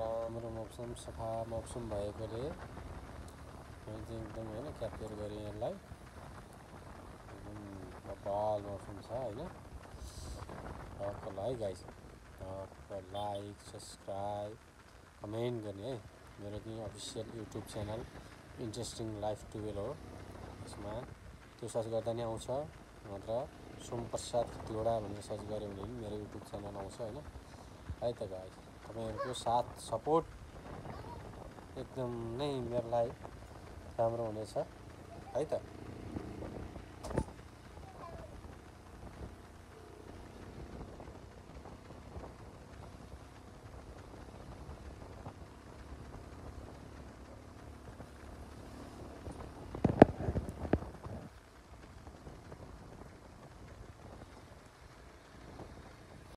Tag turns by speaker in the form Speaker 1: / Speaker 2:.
Speaker 1: राम्रो मौसम सफा मौसम भएकोले मैले चाहिँ एकदम होइन क्याप्चर गरेँ यसलाई। एकदम बवाल मौसम छ होइन। है गाइस लाइक सब्सक्राइब कमेन्ट गर्ने है। मेरो चाहिँ official YouTube channel interesting life 12 हो। यसमा त्यो सर्च गर्दा नि आउँछ, नत्र सोमप्रसाद खतिवडा भनेर सर्च गऱ्यो भने पनि मेरो युट्युब च्यानल आउँछ होइन। है त गाइस, तपाईँहरूको साथ सपोर्ट एकदम नै मेरो लागि राम्रो हुनेछ है त।